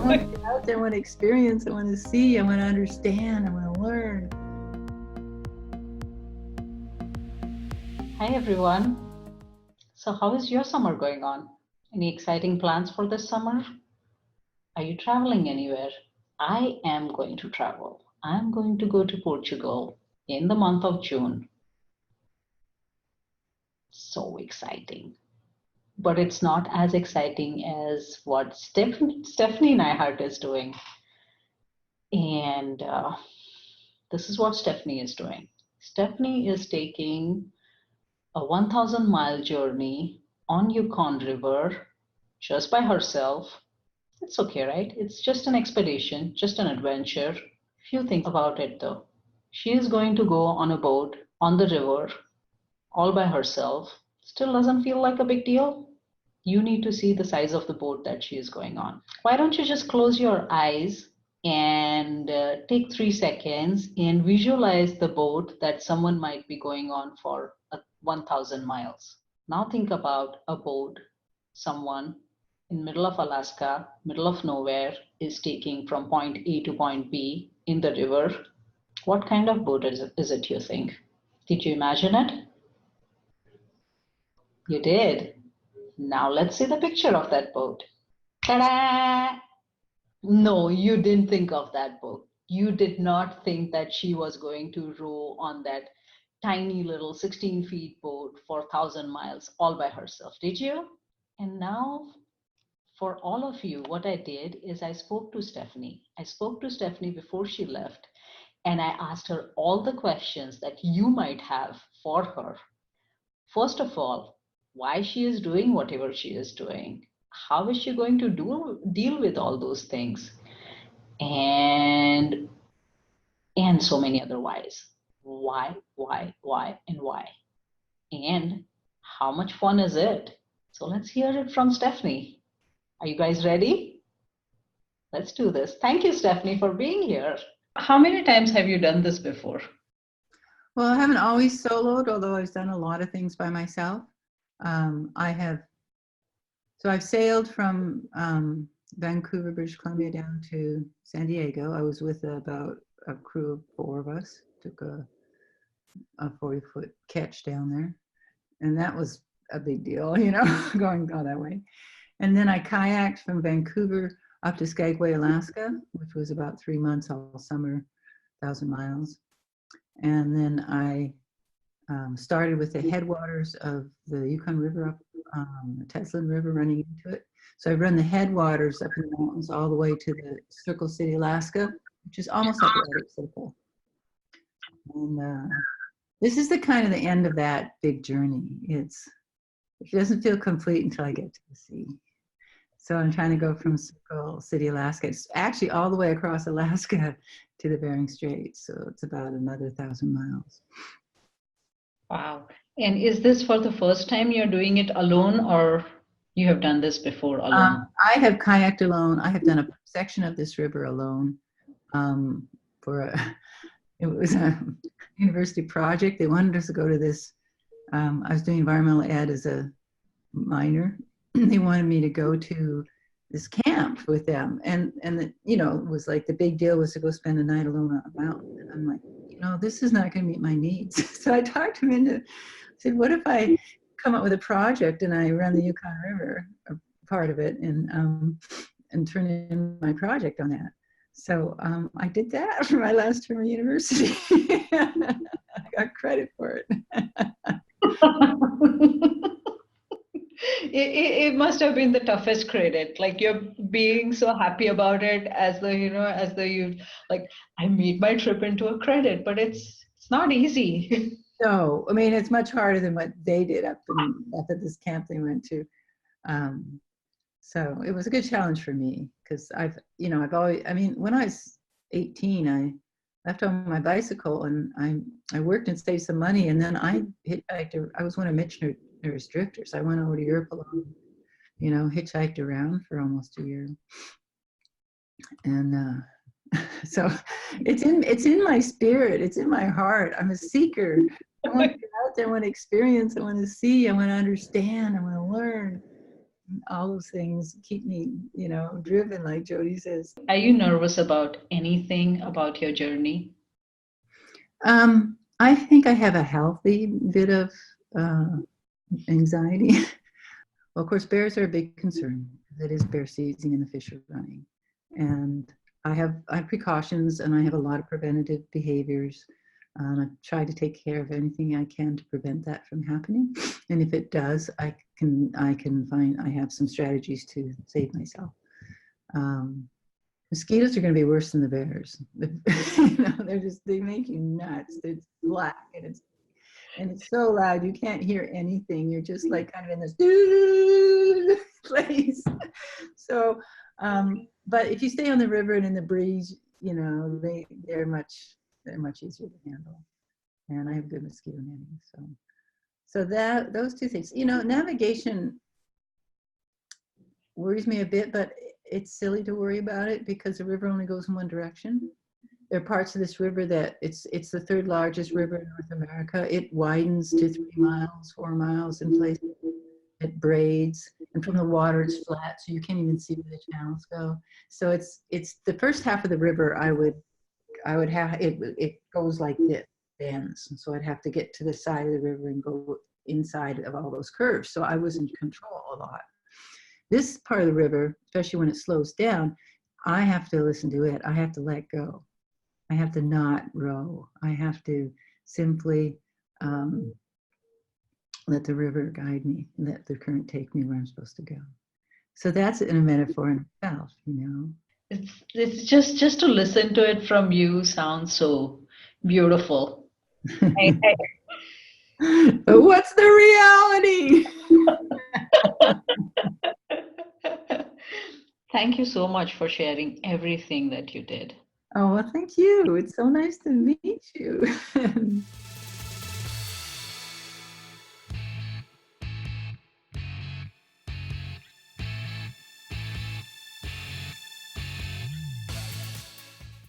want to get out there, I want to experience, I want to see, I want to understand, I want to learn. Hi everyone. So how is your summer going on? Any exciting plans for this summer? Are you traveling anywhere? I am going to travel. I'm going to go to Portugal in the month of June. So exciting. But it's not as exciting as what Stephanie Neyhart is doing. And this is what Stephanie is doing. Stephanie is taking a 1,000-mile journey on Yukon River just by herself. It's okay, right? It's just an expedition, just an adventure. Few things about it though. She is going to go on a boat on the river all by herself. Still doesn't feel like a big deal. You need to see the size of the boat that she is going on. Why don't you just close your eyes and take 3 seconds and visualize the boat that someone might be going on for 1,000 miles. Now think about a boat someone in middle of Alaska, middle of nowhere, is taking from point A to point B in the river. What kind of boat is it, you think? Did you imagine it? You did. Now let's see the picture of that boat. Ta-da! No, you didn't think of that boat. You did not think that she was going to row on that tiny little 16 feet boat for 1,000 miles all by herself, did you? And now for all of you, what I did is I spoke to Stephanie. I spoke to Stephanie before she left, and I asked her all the questions that you might have for her. First of all, why she is doing whatever she is doing. How is she going to deal with all those things? And so many other whys. Why, and why? And how much fun is it? So let's hear it from Stephanie. Are you guys ready? Let's do this. Thank you, Stephanie, for being here. How many times have you done this before? Well, I haven't always soloed, although I've done a lot of things by myself. I've sailed from Vancouver, British Columbia down to San Diego. I was with about a crew of 4 of us, took a 40-foot catch down there. And that was a big deal, going all that way. And then I kayaked from Vancouver up to Skagway, Alaska, which was about 3 months all summer, 1,000 miles. And then I started with the headwaters of the Yukon River up the Teslin River running into it. So I run the headwaters up in the mountains all the way to the Circle City, Alaska, which is almost at the Arctic Circle. And this is the kind of the end of that big journey. It doesn't feel complete until I get to the sea. So I'm trying to go from Circle City, Alaska. It's actually all the way across Alaska to the Bering Strait. So it's about another 1,000 miles. Wow. And is this for the first time you're doing it alone, or you have done this before alone? I have kayaked alone. I have done a section of this river alone. It was a university project. They wanted us to go to this. I was doing environmental ed as a minor. They wanted me to go to this camp with them, and it was like the big deal was to go spend a night alone on a mountain. And I'm like, this is not going to meet my needs. So I talked him into. I said, what if I come up with a project and I run the Yukon River, part of it, and turn in my project on that. So I did that for my last term of university. I got credit for it. It must have been the toughest credit. Like you're being so happy about it as though you like, I made my trip into a credit, but it's not easy. No, I mean, it's much harder than what they did up at this camp they went to. So it was a good challenge for me because I've always, when I was 18, I left on my bicycle and I worked and saved some money, and then I hitchhiked. I was one of Mitchner's drifters. I went over to Europe alone, hitchhiked around for almost a year. And so it's in my spirit. It's in my heart. I'm a seeker. I want to get out there. I want to experience. I want to see. I want to understand. I want to learn. all those things keep me, driven, like Jody says. Are you nervous about anything about your journey? I think I have a healthy bit of anxiety. Well, of course, bears are a big concern. It is bear season and the fish are running. And I have precautions, and I have a lot of preventative behaviors. I try to take care of anything I can to prevent that from happening. And if it does, I have some strategies to save myself. Mosquitoes are going to be worse than the bears. They make you nuts. It's black and it's so loud you can't hear anything. You're just like kind of in this place. So, but if you stay on the river and in the breeze, they're much easier to handle. And I have good mosquito netting. So those two things. Navigation worries me a bit, but it's silly to worry about it because the river only goes in one direction. There are parts of this river that it's the third largest river in North America. It widens to 3 miles, 4 miles in places. It braids, and from the water it's flat, so you can't even see where the channels go. So it's the first half of the river. I would have it goes like this, bends, and so I'd have to get to the side of the river and go inside of all those curves. So I was in control a lot. This part of the river, especially when it slows down, I have to listen to it. I have to let go. I have to not row. I have to simply let the river guide me, let the current take me where I'm supposed to go. So that's in a metaphor in itself, It's just to listen to it from you sounds so beautiful. What's the reality? Thank you so much for sharing everything that you did. Oh, well, thank you. It's so nice to meet you.